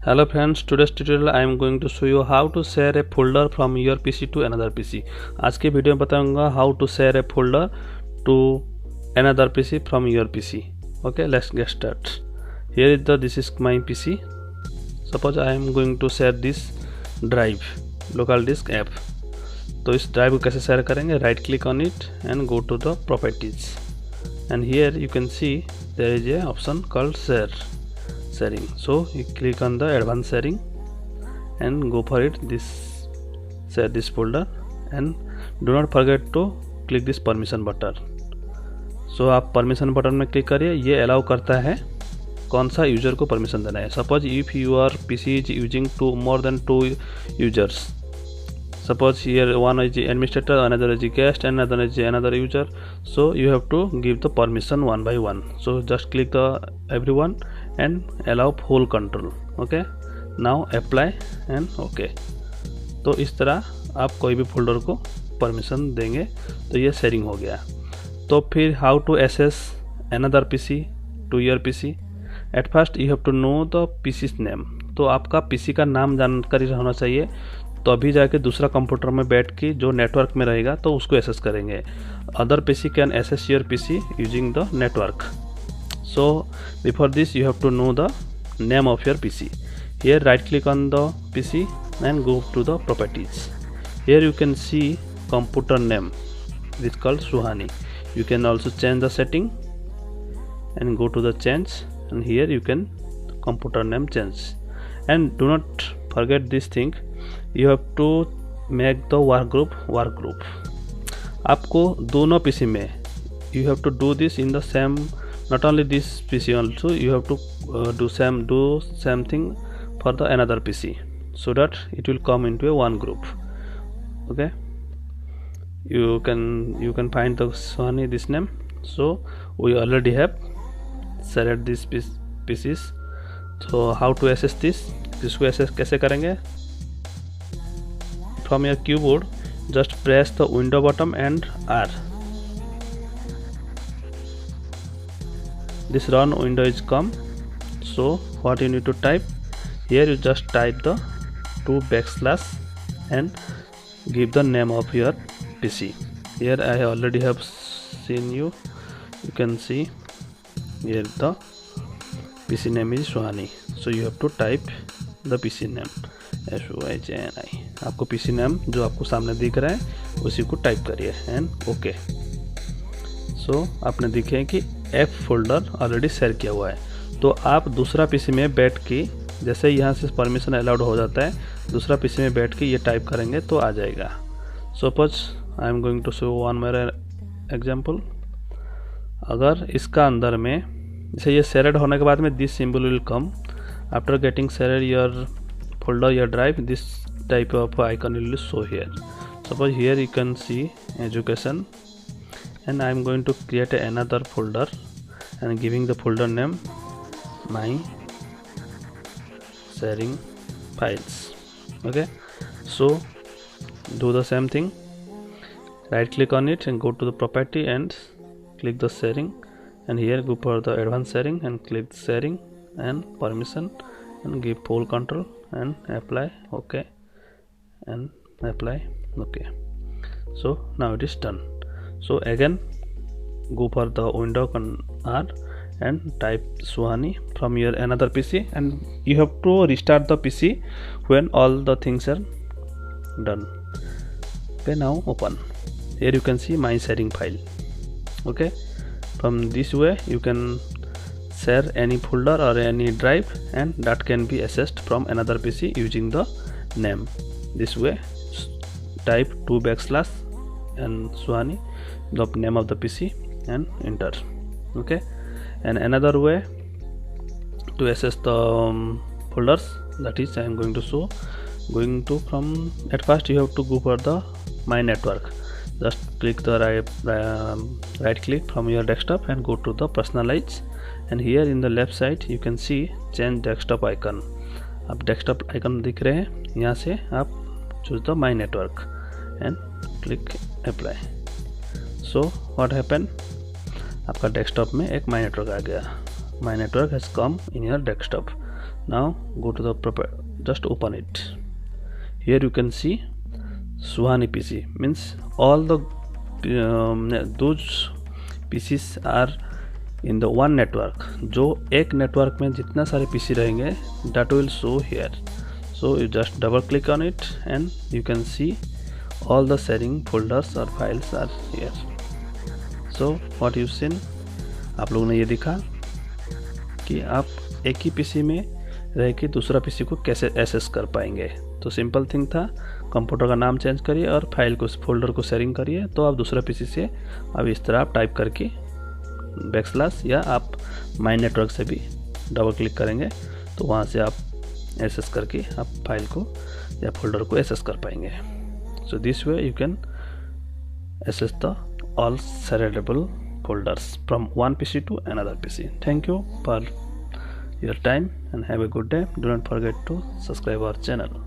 Hello friends, today's tutorial I am going to show you how to share a folder from your PC to another PC. आज के video में बताऊंगा how to share a folder to another PC from your PC. Okay, let's get started. Here is this is my PC. Suppose I am going to share this drive, local disk app. तो इस drive को कैसे share करेंगे? Right click on it and go to the properties and here you can see there is a option called sharing. So you click on the advanced sharing and go for it, share this folder, and do not forget to click this permission button. So आप permission button में click करिए. ये allow करता है कौन सा user को permission देना है. Suppose if your PC is using more than 2 users. Suppose here one is the administrator, another is the guest, and another is another user. So you have to give the permission one by one. So just click the everyone and allow full control. Okay, now apply and okay. तो इस तरह आप कोई भी folder को permission देंगे तो ये शेयरिंग हो गया. तो फिर how to access another PC to your PC. At first you have to know the PC's name. तो आपका PC का नाम जानकारी होना चाहिए, तो अभी जाके दूसरा कंप्यूटर में बैठ के जो नेटवर्क में रहेगा तो उसको एक्सेस करेंगे. Other PC can access your PC using the network. So before this you have to know the name of your PC. Here right click on the PC and go to the properties. Here you can see computer name is called Suhani. You can also change the setting and go to the change, and here you can computer name change. And do not forget this thing, you have to make the work group. आपको दोनों PC में you have to do this in the same, not only this PC also you have to do same thing for the another PC, so that it will come into a one group. Okay, you can find the Suhani this name. So we already have shared these pieces. So how to access this? इसको access कैसे करेंगे? From your keyboard just press the window button and R. This run window is come. So what you need to type? Here you just type the 2 and give the name of your PC. Here I already have seen you can see here the PC name is Suhani. So you have to type the PC name SUHANI. आपको PC name जो आपको सामने दिख रहा है उसी को type करिए एंड ओके. सो आपने देखे कि F फोल्डर ऑलरेडी शेयर किया हुआ है. तो आप दूसरा PC में बैठ के, जैसे यहाँ से परमिशन अलाउड हो जाता है, दूसरा PC में बैठ के ये टाइप करेंगे तो आ जाएगा. Suppose I am going to show one more example. अगर इसका अंदर में जैसे ये शेयर्ड होने के बाद में this symbol will come after getting shared your folder, your drive, this type of icon will show here. Suppose here you can see education, and I am going to create another folder and giving the folder name my sharing files. Okay, so do the same thing, right click on it and go to the property and click the sharing, and here go for the advanced sharing and click sharing and permission and give full control and apply okay and apply okay. So now it is done. So again go for the window R and type Suhani from your another PC, and you have to restart the PC when all the things are done. Okay, now open. Here you can see my sharing file. Okay, from this way you can share any folder or any drive, and that can be accessed from another PC using the name. This way type 2 and Suhani, the name of the PC, and enter. Okay, and another way to access the folders, that is I am going to show. From at first you have to go for the my network. Just click the right click from your desktop and go to the personalize, and here in the left side you can see change desktop icon. अब desktop icon दिख रहे हैं, यहाँ से आप choose the my network and click apply. So what happened? आपका desktop में एक my network आ गया. My network has come in your desktop. Now go to the just open it. Here you can see Suhani PC, means all the those PCs are in the one network. जो एक network में जितना सारे PC रहेंगे that will show here. So you just double click on it and you can see all the sharing folders or files are here. So what you seen, आप लोगों ने ये देखा कि आप एक ही PC में रह के दूसरा PC को कैसे एक्सेस कर पाएंगे। तो सिंपल थिंग था, कंप्यूटर का नाम चेंज करिए और फाइल को, फोल्डर को शेयरिंग करिए, तो आप दूसरा PC से अब इस तरह आप टाइप करके / या आप माई नेटवर्क से भी डबल क्लिक करेंगे तो वहाँ से आप एक्सेस करके आप फाइल को या फोल्डर को एक्सेस कर पाएंगे। So this way you can access the all shareable folders from one PC to another PC. Thank you for your time and have a good day. Do not forget to subscribe our channel.